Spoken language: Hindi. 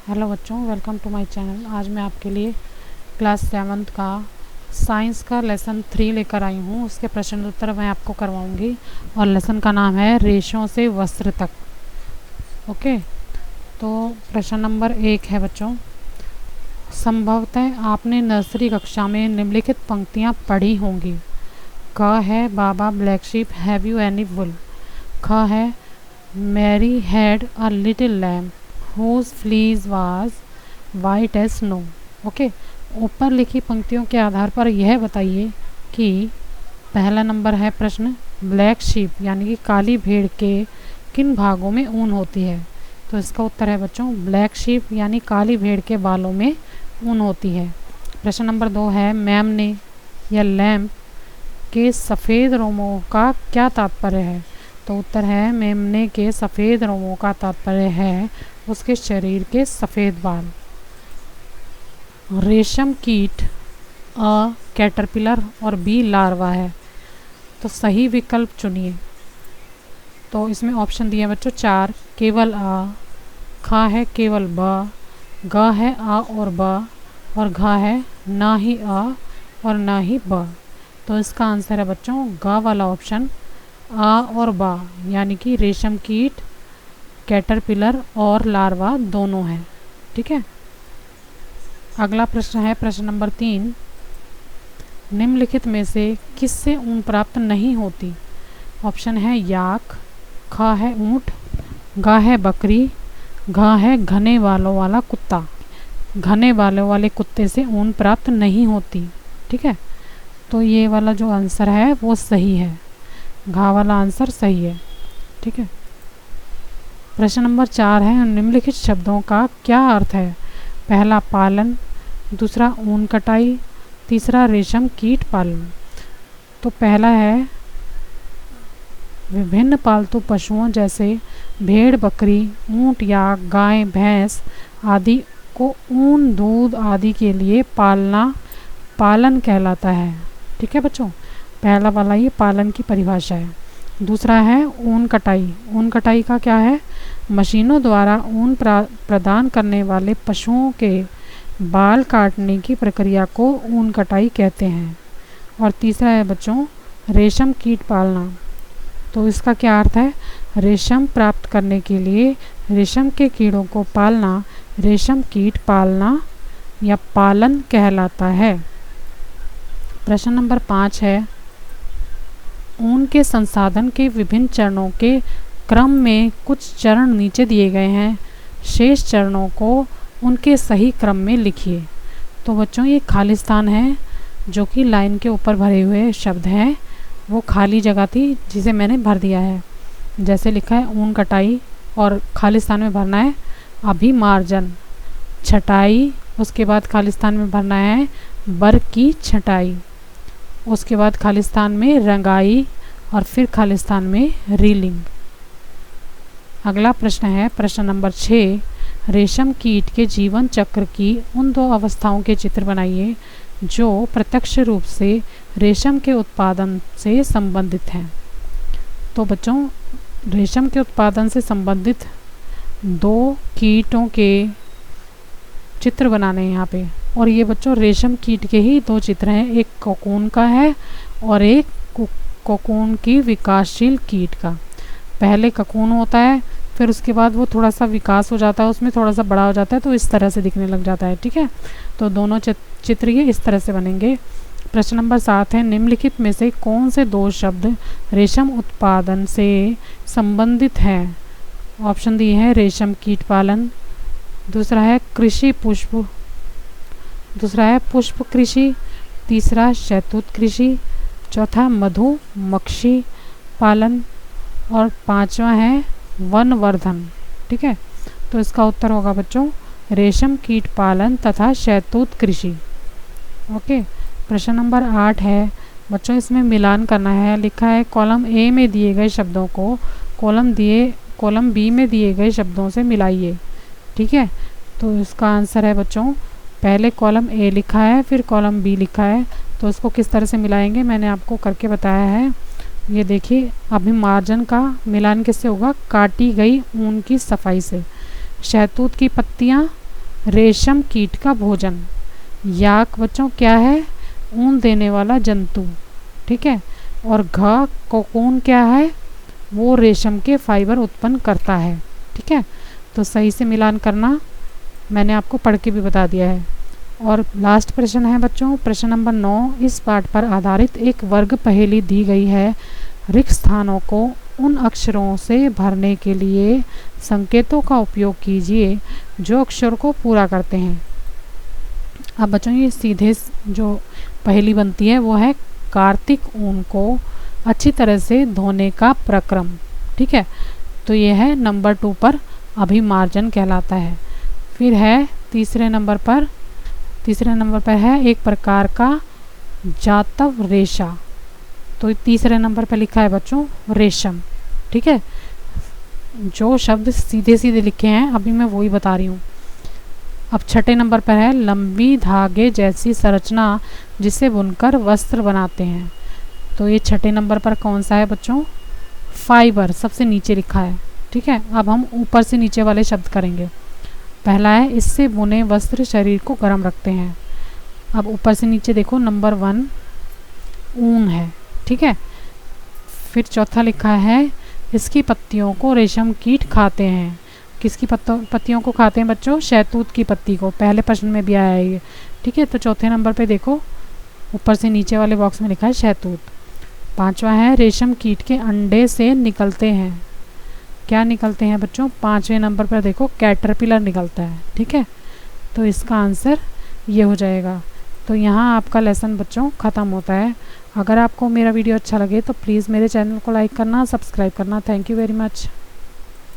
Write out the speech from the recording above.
हेलो बच्चों, वेलकम टू माय चैनल। आज मैं आपके लिए क्लास 7th का साइंस का लेसन 3 लेकर आई हूँ। उसके प्रश्न उत्तर मैं आपको करवाऊँगी और लेसन का नाम है रेशों से वस्त्र तक। ओके, तो प्रश्न नंबर 1 है बच्चों, संभवतः आपने नर्सरी कक्षा में निम्नलिखित पंक्तियाँ पढ़ी होंगी। क है baa baa black sheep have you any wool. ख है Mary had a little lamb whose fleece was white as snow। Okay, ऊपर लिखी पंक्तियों के आधार पर यह बताइए कि पहला नंबर है प्रश्न, ब्लैक शीप यानी कि काली भेड़ के किन भागों में ऊन होती है। तो इसका उत्तर है बच्चों, ब्लैक शीप यानी काली भेड़ के बालों में ऊन होती है। प्रश्न नंबर 2 है, मैम ने या लैम्प के सफ़ेद रोमों का क्या तात्पर्य है। तो उत्तर है, मेमने के सफ़ेद रोमों का तात्पर्य है उसके शरीर के सफ़ेद बाल। रेशम कीट अ कैटरपिलर और बी लार्वा है, तो सही विकल्प चुनिए। तो इसमें ऑप्शन दिए बच्चों 4, केवल अ, खा है केवल ब, ग है आ और ब, और घा है ना ही अ और ना ही ब। तो इसका आंसर है बच्चों ग वाला ऑप्शन, आ और बा, यानी कि रेशम कीट, कैटरपिलर और लार्वा दोनों हैं। ठीक है, अगला प्रश्न है प्रश्न नंबर 3, निम्नलिखित में से किससे ऊन प्राप्त नहीं होती। ऑप्शन है याक, ख है ऊँट, ग है बकरी, घ है घने बालों वाला कुत्ता। घने बालों वाले कुत्ते से ऊन प्राप्त नहीं होती। ठीक है, तो ये वाला जो आंसर है वो सही है, घा वाला आंसर सही है। ठीक है, प्रश्न नंबर 4 है, निम्नलिखित शब्दों का क्या अर्थ है। पहला पालन, दूसरा ऊन कटाई, तीसरा रेशम कीट पालन। तो पहला है, विभिन्न पालतू पशुओं जैसे भेड़, बकरी, ऊंट या गाय, भैंस आदि को ऊन, दूध आदि के लिए पालना पालन कहलाता है। ठीक है बच्चों, पहला वाला ये पालन की परिभाषा है। दूसरा है ऊन कटाई। ऊन कटाई का क्या है, मशीनों द्वारा ऊन प्रदान करने वाले पशुओं के बाल काटने की प्रक्रिया को ऊन कटाई कहते हैं। और तीसरा है बच्चों रेशम कीट पालना। तो इसका क्या अर्थ है, रेशम प्राप्त करने के लिए रेशम के कीड़ों को पालना रेशम कीट पालना या पालन कहलाता है। प्रश्न नंबर 5 है, ऊन के संसाधन के विभिन्न चरणों के क्रम में कुछ चरण नीचे दिए गए हैं, शेष चरणों को उनके सही क्रम में लिखिए। तो बच्चों ये खालिस्तान है, जो कि लाइन के ऊपर भरे हुए शब्द हैं, वो खाली जगह थी जिसे मैंने भर दिया है। जैसे लिखा है ऊन कटाई और खालिस्तान में भरना है अभिमार्जन, छटाई, उसके बाद खालिस्तान में भरना है बर की छटाई, उसके बाद खालिस्तान में रंगाई और फिर खालिस्तान में रीलिंग। अगला प्रश्न है प्रश्न नंबर 6, रेशम कीट के जीवन चक्र की उन 2 अवस्थाओं के चित्र बनाइए जो प्रत्यक्ष रूप से रेशम के उत्पादन से संबंधित हैं। तो बच्चों रेशम के उत्पादन से संबंधित 2 कीटों के चित्र बनाने हैं यहाँ पे, और ये बच्चों रेशम कीट के ही 2 चित्र हैं, एक कोकून का है और एक कोकून की विकासशील कीट का। पहले कोकून होता है, फिर उसके बाद वो थोड़ा सा विकास हो जाता है, उसमें थोड़ा सा बड़ा हो जाता है, तो इस तरह से दिखने लग जाता है। ठीक है, तो दोनों चित्र ये इस तरह से बनेंगे। प्रश्न नंबर 7 है, निम्नलिखित में से कौन से 2 शब्द रेशम उत्पादन से संबंधित हैं। ऑप्शन दिए हैं रेशम कीट पालन, दूसरा है कृषि पुष्प, दूसरा है पुष्प कृषि, तीसरा शहतूत कृषि, चौथा मधुमक्खी पालन और 5वां है वनवर्धन। ठीक है, तो इसका उत्तर होगा बच्चों रेशम कीट पालन तथा शहतूत कृषि। ओके, प्रश्न नंबर 8 है बच्चों, इसमें मिलान करना है। लिखा है कॉलम ए में दिए गए शब्दों को कॉलम बी में दिए गए शब्दों से मिलाइए। ठीक है, तो इसका आंसर है बच्चों, पहले कॉलम ए लिखा है फिर कॉलम बी लिखा है, तो इसको किस तरह से मिलाएंगे मैंने आपको करके बताया है। ये देखिए, अभिमार्जन का मिलान किससे होगा, काटी गई ऊन की सफाई से। शहतूत की पत्तियाँ रेशम कीट का भोजन। याक बच्चों क्या है? ऊन देने वाला जंतु, ठीक है। और घ कोकून क्या है? वो रेशम के फाइबर उत्पन्न करता है, ठीक है। तो सही से मिलान करना, मैंने आपको पढ़ के भी बता दिया है। और लास्ट प्रश्न है बच्चों, प्रश्न नंबर 9। इस पाठ पर आधारित एक वर्ग पहेली दी गई है। रिक्त स्थानों को उन अक्षरों से भरने के लिए संकेतों का उपयोग कीजिए जो अक्षर को पूरा करते हैं। अब बच्चों ये सीधे जो पहेली बनती है वो है कार्तिक ऊन को अच्छी तरह से धोने का प्रक्रम, ठीक है। तो ये है नंबर 2 पर अभिमार्जन कहलाता है। फिर है तीसरे नंबर पर है एक प्रकार का जातव रेशा। तो तीसरे नंबर पर लिखा है बच्चों रेशम, ठीक है। जो शब्द सीधे सीधे लिखे हैं अभी मैं वही बता रही हूँ। अब छठे नंबर पर है लंबी धागे जैसी संरचना जिसे बुनकर वस्त्र बनाते हैं। तो ये छठे नंबर पर कौन सा है बच्चों? फाइबर, सबसे नीचे लिखा है, ठीक है। अब हम ऊपर से नीचे वाले शब्द करेंगे। पहला है इससे बुने वस्त्र शरीर को गर्म रखते हैं। अब ऊपर से नीचे देखो, नंबर 1 ऊन है, ठीक है। फिर चौथा लिखा है इसकी पत्तियों को रेशम कीट खाते हैं। किसकी पत्तियों को खाते हैं बच्चों? शहतूत की पत्ती को। पहले प्रश्न में भी आया है ये, ठीक है। तो चौथे नंबर पे देखो ऊपर से नीचे वाले बॉक्स में लिखा है शहतूत। पांचवा है रेशम कीट के अंडे से निकलते हैं। क्या निकलते हैं बच्चों? पांचवें नंबर पर देखो कैटरपिलर निकलता है, ठीक है। तो इसका आंसर ये हो जाएगा। तो यहाँ आपका लेसन बच्चों ख़त्म होता है। अगर आपको मेरा वीडियो अच्छा लगे तो प्लीज़ मेरे चैनल को लाइक करना, सब्सक्राइब करना। Thank you very much.